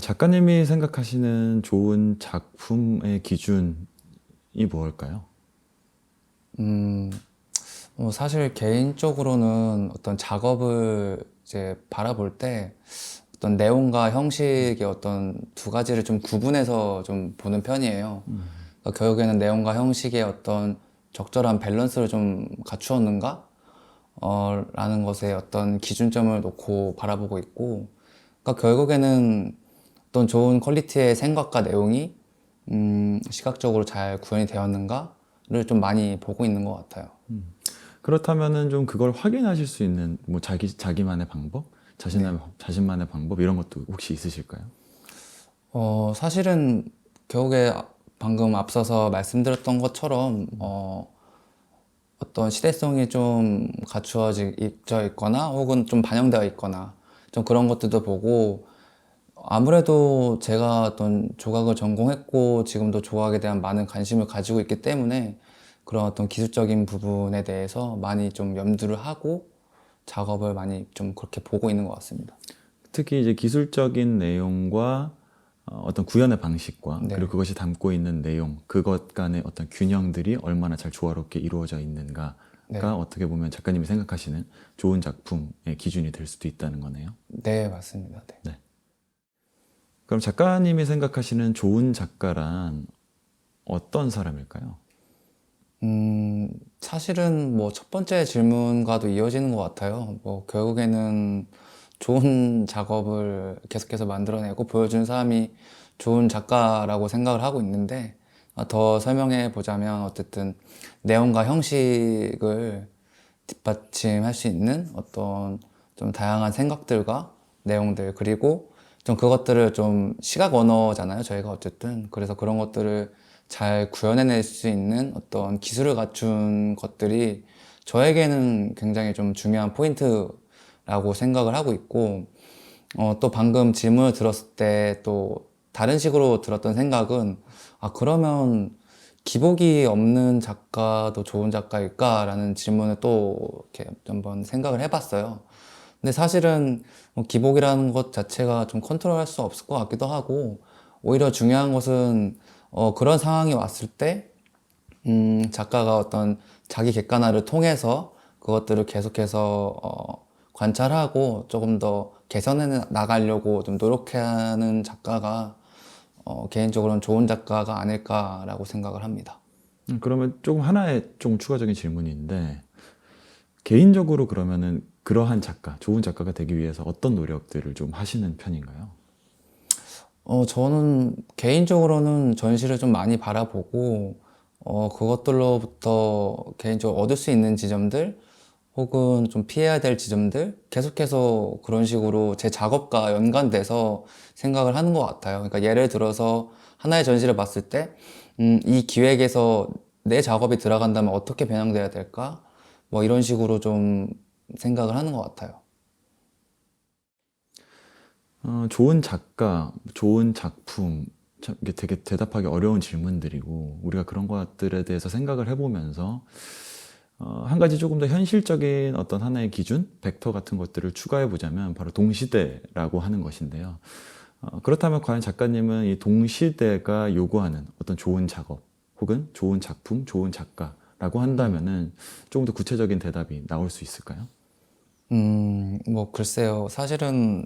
작가님이 생각하시는 좋은 작품의 기준이 뭘까요? 음, 사실 개인적으로는 어떤 작업을 이제 바라볼 때 어떤 내용과 형식의 어떤 두 가지를 좀 구분해서 좀 보는 편이에요. 그러니까 결국에는 내용과 형식의 어떤 적절한 밸런스를 좀 갖추었는가? 라는 것에 어떤 기준점을 놓고 바라보고 있고, 그러니까 결국에는 어떤 좋은 퀄리티의 생각과 내용이 시각적으로 잘 구현이 되었는가를 좀 많이 보고 있는 것 같아요. 그렇다면은 좀 그걸 확인하실 수 있는 뭐 자기만의 방법, 네. 자신만의 방법 이런 것도 혹시 있으실까요? 사실은 결국에 방금 앞서서 말씀드렸던 것처럼, 어떤 시대성이 좀 갖추어져 있거나 혹은 좀 반영되어 있거나 좀 그런 것들도 보고, 아무래도 제가 어떤 조각을 전공했고 지금도 조각에 대한 많은 관심을 가지고 있기 때문에 그런 어떤 기술적인 부분에 대해서 많이 좀 염두를 하고 작업을 많이 좀 그렇게 보고 있는 것 같습니다. 특히 이제 기술적인 내용과 어떤 구현의 방식과 그리고 네, 그것이 담고 있는 내용, 그것 간의 어떤 균형들이 얼마나 잘 조화롭게 이루어져 있는가가 네, 어떻게 보면 작가님이 생각하시는 좋은 작품의 기준이 될 수도 있다는 거네요. 네, 맞습니다. 네. 네. 그럼 작가님이 생각하시는 좋은 작가란 어떤 사람일까요? 사실은 뭐 첫 번째 질문과도 이어지는 것 같아요. 뭐 결국에는 좋은 작업을 계속해서 만들어내고 보여준 사람이 좋은 작가라고 생각을 하고 있는데, 더 설명해 보자면 어쨌든 내용과 형식을 뒷받침할 수 있는 어떤 좀 다양한 생각들과 내용들, 그리고 좀 그것들을 좀 시각 언어잖아요, 저희가 어쨌든. 그래서 그런 것들을 잘 구현해낼 수 있는 어떤 기술을 갖춘 것들이 저에게는 굉장히 좀 중요한 포인트라고 생각을 하고 있고, 또 방금 질문을 들었을 때 또 다른 식으로 들었던 생각은, 그러면 기복이 없는 작가도 좋은 작가일까라는 질문을 또 이렇게 한번 생각을 해봤어요. 근데 사실은 뭐 기복이라는 것 자체가 좀 컨트롤할 수 없을 것 같기도 하고, 오히려 중요한 것은 그런 상황이 왔을 때 작가가 어떤 자기 객관화를 통해서 그것들을 계속해서 관찰하고 조금 더 개선해 나가려고 좀 노력하는 작가가 개인적으로는 좋은 작가가 아닐까라고 생각을 합니다. 그러면 조금 하나의 좀 추가적인 질문인데, 개인적으로 그러면은 그러한 작가, 좋은 작가가 되기 위해서 어떤 노력들을 좀 하시는 편인가요? 저는 개인적으로는 전시를 좀 많이 바라보고, 그것들로부터 개인적으로 얻을 수 있는 지점들, 혹은 좀 피해야 될 지점들, 계속해서 그런 식으로 제 작업과 연관돼서 생각을 하는 것 같아요. 그러니까 예를 들어서 하나의 전시를 봤을 때, 이 기획에서 내 작업이 들어간다면 어떻게 변형돼야 될까? 뭐 이런 식으로 좀 생각을 하는 것 같아요. 좋은 작가, 좋은 작품, 참 이게 되게 대답하기 어려운 질문들이고, 우리가 그런 것들에 대해서 생각을 해보면서, 한 가지 조금 더 현실적인 어떤 하나의 기준, 벡터 같은 것들을 추가해 보자면 바로 동시대라고 하는 것인데요. 그렇다면 과연 작가님은 이 동시대가 요구하는 어떤 좋은 작업, 혹은 좋은 작품, 좋은 작가라고 한다면은 조금 더 구체적인 대답이 나올 수 있을까요? 뭐 글쎄요. 사실은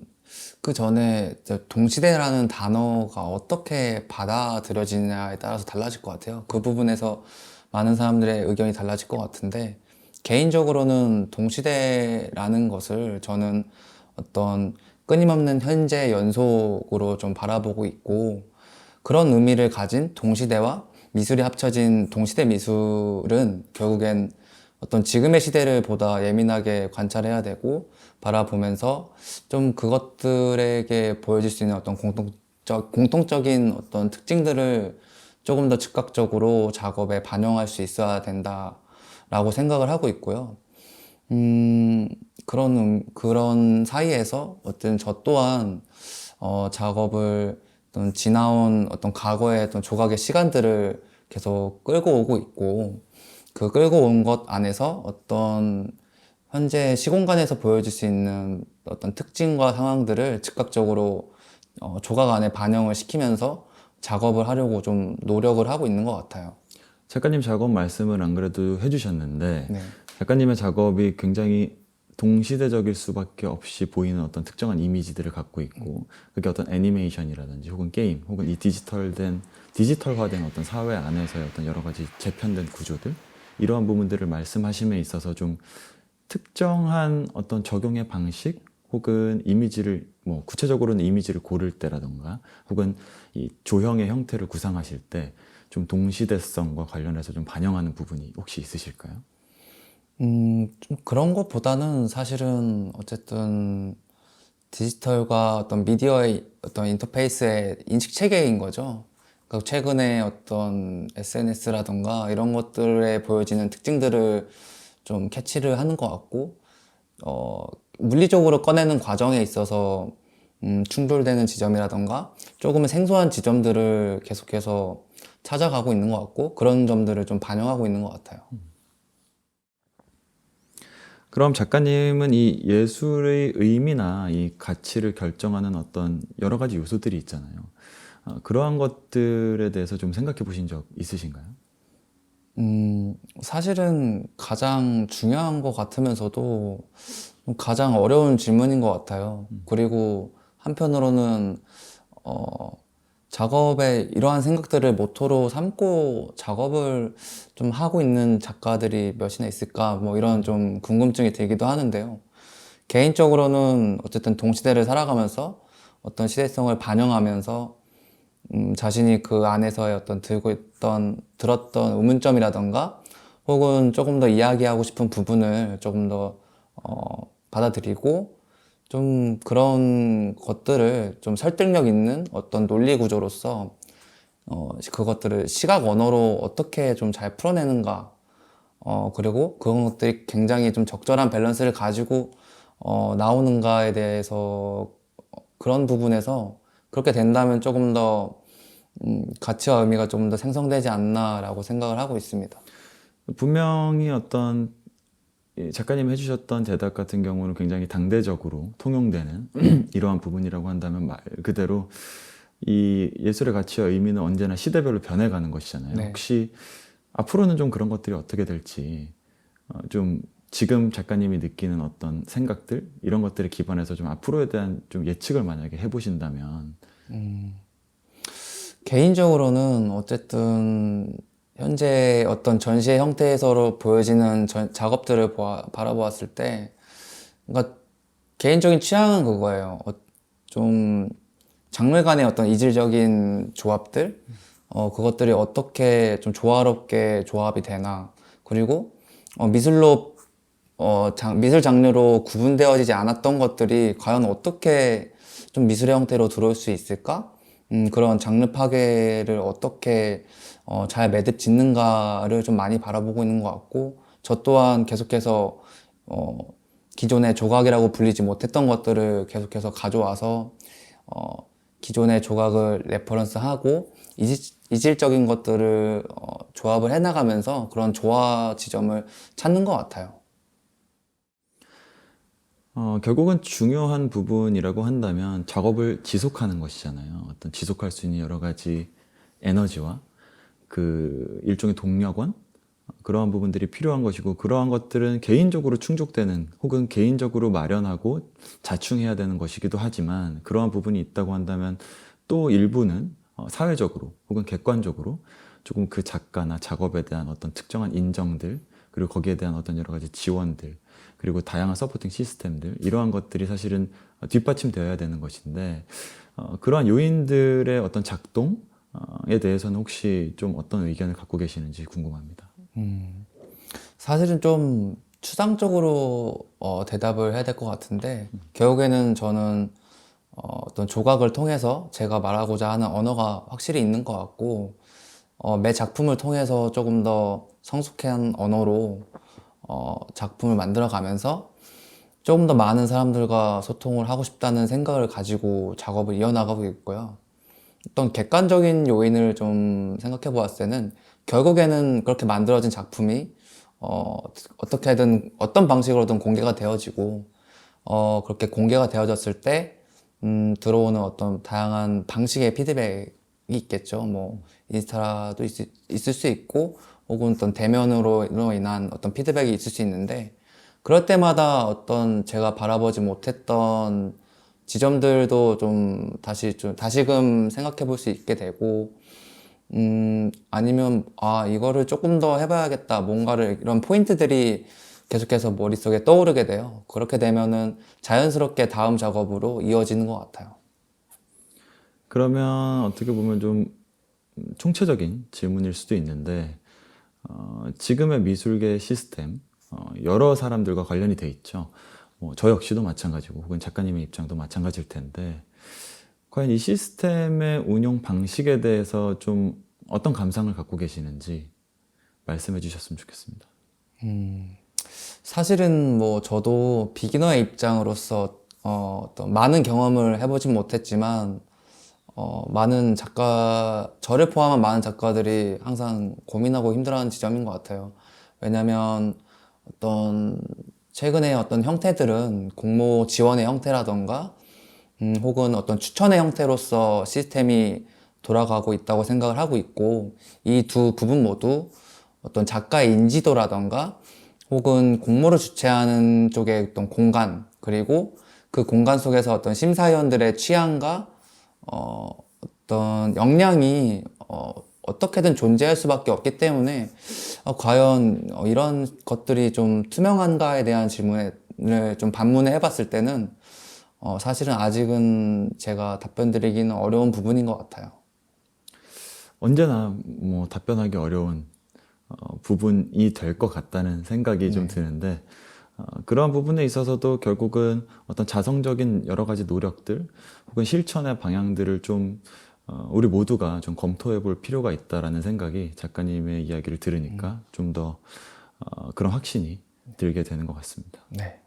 그 전에 동시대라는 단어가 어떻게 받아들여지냐에 따라서 달라질 것 같아요. 그 부분에서 많은 사람들의 의견이 달라질 것 같은데, 개인적으로는 동시대라는 것을 저는 어떤 끊임없는 현재 연속으로 좀 바라보고 있고, 그런 의미를 가진 동시대와 미술이 합쳐진 동시대 미술은 결국엔 어떤 지금의 시대를 보다 예민하게 관찰해야 되고 바라보면서 좀 그것들에게 보여줄 수 있는 어떤 공통적인 어떤 특징들을 조금 더 즉각적으로 작업에 반영할 수 있어야 된다라고 생각을 하고 있고요. 음, 그런 사이에서 어떤 저 또한 작업을 어떤 지나온 어떤 과거의 어떤 조각의 시간들을 계속 끌고 오고 있고, 그 끌고 온 것 안에서 어떤 현재 시공간에서 보여줄 수 있는 어떤 특징과 상황들을 즉각적으로 조각 안에 반영을 시키면서 작업을 하려고 좀 노력을 하고 있는 것 같아요. 작가님 작업 말씀을 안 그래도 해주셨는데 네. 작가님의 작업이 굉장히 동시대적일 수밖에 없이 보이는 어떤 특정한 이미지들을 갖고 있고 그게 어떤 애니메이션이라든지 혹은 게임 혹은 이 디지털화된 어떤 사회 안에서의 어떤 여러 가지 재편된 구조들 이러한 부분들을 말씀하심에 있어서 좀 특정한 어떤 적용의 방식 혹은 이미지를 뭐 구체적으로는 이미지를 고를 때라던가 혹은 이 조형의 형태를 구상하실 때 좀 동시대성과 관련해서 좀 반영하는 부분이 혹시 있으실까요? 좀 그런 것보다는 사실은 어쨌든 디지털과 어떤 미디어의 어떤 인터페이스의 인식 체계인 거죠. 그러니까 최근에 어떤 SNS라던가 이런 것들에 보여지는 특징들을 좀 캐치를 하는 것 같고, 물리적으로 꺼내는 과정에 있어서 충돌되는 지점이라던가 조금은 생소한 지점들을 계속해서 찾아가고 있는 것 같고, 그런 점들을 좀 반영하고 있는 것 같아요. 그럼 작가님은 이 예술의 의미나 이 가치를 결정하는 어떤 여러 가지 요소들이 있잖아요. 그러한 것들에 대해서 좀 생각해 보신 적 있으신가요? 사실은 가장 중요한 것 같으면서도 가장 어려운 질문인 것 같아요. 그리고 한편으로는, 어, 작업에 이러한 생각들을 모토로 삼고 작업을 좀 하고 있는 작가들이 몇이나 있을까? 뭐 이런 좀 궁금증이 들기도 하는데요. 개인적으로는 어쨌든 동시대를 살아가면서 어떤 시대성을 반영하면서 자신이 그 안에서의 어떤 들었던 의문점이라던가 혹은 조금 더 이야기하고 싶은 부분을 조금 더 받아들이고 좀 그런 것들을 좀 설득력 있는 어떤 논리 구조로서 그것들을 시각 언어로 어떻게 좀 잘 풀어내는가, 그리고 그런 것들이 굉장히 좀 적절한 밸런스를 가지고 나오는가에 대해서 그런 부분에서 그렇게 된다면 조금 더 가치와 의미가 좀 더 생성되지 않나라고 생각을 하고 있습니다. 분명히 어떤 이 작가님이 해주셨던 대답 같은 경우는 굉장히 당대적으로 통용되는 이러한 부분이라고 한다면 말 그대로 이 예술의 가치와 의미는 언제나 시대별로 변해가는 것이잖아요. 네. 혹시 앞으로는 좀 그런 것들이 어떻게 될지 좀 지금 작가님이 느끼는 어떤 생각들 이런 것들에 기반해서 좀 앞으로에 대한 좀 예측을 만약에 해보신다면 개인적으로는 어쨌든 현재 어떤 전시의 형태에서 보여지는 작업들을 바라보았을 때, 그러니까 개인적인 취향은 그거예요. 좀 장르 간의 어떤 이질적인 조합들, 그것들이 어떻게 좀 조화롭게 조합이 되나, 그리고 미술로 미술 장르로 구분되어지지 않았던 것들이 과연 어떻게 좀 미술의 형태로 들어올 수 있을까? 그런 장르 파괴를 어떻게 잘 매듭 짓는가를 좀 많이 바라보고 있는 것 같고, 저 또한 계속해서 어, 기존의 조각이라고 불리지 못했던 것들을 계속해서 가져와서 기존의 조각을 레퍼런스하고 이질적인 것들을 조합을 해나가면서 그런 조화 지점을 찾는 것 같아요. 결국은 중요한 부분이라고 한다면 작업을 지속하는 것이잖아요. 어떤 지속할 수 있는 여러 가지 에너지와 그 일종의 동력원 그러한 부분들이 필요한 것이고 그러한 것들은 개인적으로 충족되는 혹은 개인적으로 마련하고 자충해야 되는 것이기도 하지만 그러한 부분이 있다고 한다면 또 일부는 사회적으로 혹은 객관적으로 조금 그 작가나 작업에 대한 어떤 특정한 인정들 그리고 거기에 대한 어떤 여러 가지 지원들 그리고 다양한 서포팅 시스템들 이러한 것들이 사실은 뒷받침되어야 되는 것인데 그러한 요인들의 어떤 작동에 대해서는 혹시 좀 어떤 의견을 갖고 계시는지 궁금합니다. 사실은 좀 추상적으로 대답을 해야 될 것 같은데, 결국에는 저는 어떤 조각을 통해서 제가 말하고자 하는 언어가 확실히 있는 것 같고, 매 작품을 통해서 조금 더 성숙한 언어로 작품을 만들어 가면서 조금 더 많은 사람들과 소통을 하고 싶다는 생각을 가지고 작업을 이어나가고 있고요. 어떤 객관적인 요인을 좀 생각해 보았을 때는 결국에는 그렇게 만들어진 작품이 어떻게든 어떤 방식으로든 공개가 되어지고 그렇게 공개가 되어졌을 때 들어오는 어떤 다양한 방식의 피드백이 있겠죠. 뭐 인스타도 있을 수 있고 혹은 어떤 대면으로 인한 어떤 피드백이 있을 수 있는데 그럴 때마다 어떤 제가 바라보지 못했던 지점들도 좀 다시금 생각해 볼 수 있게 되고 아니면 이거를 조금 더 해봐야겠다 뭔가를 이런 포인트들이 계속해서 머릿속에 떠오르게 돼요. 그렇게 되면은 자연스럽게 다음 작업으로 이어지는 것 같아요. 그러면 어떻게 보면 좀 총체적인 질문일 수도 있는데, 지금의 미술계 시스템, 여러 사람들과 관련이 돼 있죠. 뭐 저 역시도 마찬가지고, 혹은 작가님의 입장도 마찬가지일 텐데, 과연 이 시스템의 운영 방식에 대해서 좀 어떤 감상을 갖고 계시는지 말씀해 주셨으면 좋겠습니다. 사실은 뭐 저도 비기너의 입장으로서 어떤 많은 경험을 해보진 못했지만 저를 포함한 많은 작가들이 항상 고민하고 힘들어하는 지점인 것 같아요. 왜냐면 어떤 최근에 어떤 형태들은 공모 지원의 형태라던가 혹은 어떤 추천의 형태로서 시스템이 돌아가고 있다고 생각을 하고 있고 이 두 부분 모두 어떤 작가의 인지도라던가 혹은 공모를 주최하는 쪽의 어떤 공간 그리고 그 공간 속에서 어떤 심사위원들의 취향과 어떤 역량이 어떻게든 존재할 수밖에 없기 때문에 과연 이런 것들이 좀 투명한가에 대한 질문을 좀 반문을 해봤을 때는 사실은 아직은 제가 답변 드리기는 어려운 부분인 것 같아요. 언제나 뭐 답변하기 어려운 부분이 될 것 같다는 생각이 좀 드는데, 그러한 부분에 있어서도 결국은 어떤 자성적인 여러 가지 노력들 혹은 실천의 방향들을 좀 우리 모두가 좀 검토해 볼 필요가 있다라는 생각이 작가님의 이야기를 들으니까 좀 더 그런 확신이 들게 되는 것 같습니다. 네.